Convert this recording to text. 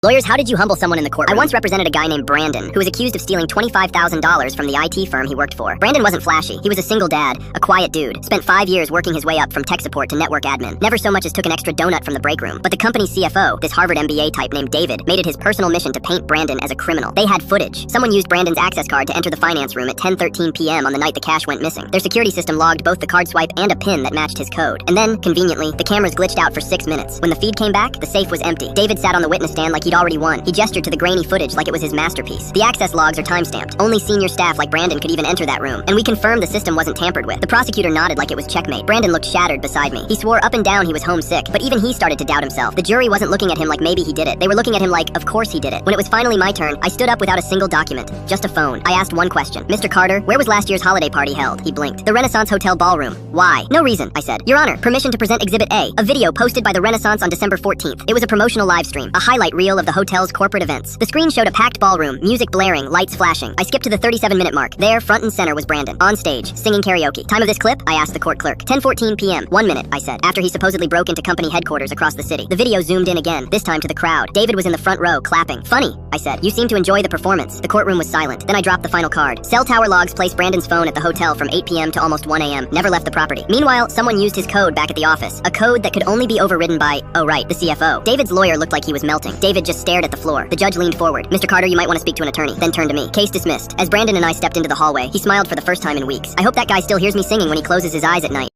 Lawyers, how did you humble someone in the courtroom? I once represented a guy named Brandon, who was accused of stealing $25,000 from the IT firm he worked for. Brandon wasn't flashy. He was a single dad, a quiet dude, spent 5 years working his way up from tech support to network admin. Never so much as took an extra donut from the break room. But the company's CFO, this Harvard MBA type named David, made it his personal mission to paint Brandon as a criminal. They had footage. Someone used Brandon's access card to enter the finance room at 10:13 p.m. on the night the cash went missing. Their security system logged both the card swipe and a pin that matched his code. And then, conveniently, the cameras glitched out for 6 minutes. When the feed came back, the safe was empty. David sat on the witness stand like he'd already won. He gestured to the grainy footage like it was his masterpiece. The access logs are timestamped. Only senior staff like Brandon could even enter that room. And we confirmed the system wasn't tampered with. The prosecutor nodded like it was checkmate. Brandon looked shattered beside me. He swore up and down he was homesick, but even he started to doubt himself. The jury wasn't looking at him like maybe he did it. They were looking at him like, of course he did it. When it was finally my turn, I stood up without a single document. Just a phone. I asked one question. Mr. Carter, where was last year's holiday party held? He blinked. The Renaissance Hotel Ballroom. Why? No reason, I said. Your Honor, permission to present Exhibit A video posted by the Renaissance on December 14th. It was a promotional live stream, a highlight reel of the hotel's corporate events. The screen showed a packed ballroom, music blaring, lights flashing. I skipped to the 37-minute mark. There, front and center, was Brandon, on stage, singing karaoke. Time of this clip? I asked the court clerk. 10:14 p.m. 1 minute, I said, after he supposedly broke into company headquarters across the city. The video zoomed in again, this time to the crowd. David was in the front row, clapping. Funny, I said. You seem to enjoy the performance. The courtroom was silent. Then I dropped the final card. Cell tower logs placed Brandon's phone at the hotel from 8 p.m. to almost 1 a.m. Never left the property. Meanwhile, someone used his code back at the office. A code that could only be overridden by, oh right, the CFO. David's lawyer looked like he was melting. David just stared at the floor. The judge leaned forward. Mr. Carter, you might want to speak to an attorney. Then turned to me. Case dismissed. As Brandon and I stepped into the hallway, he smiled for the first time in weeks. I hope that guy still hears me singing when he closes his eyes at night.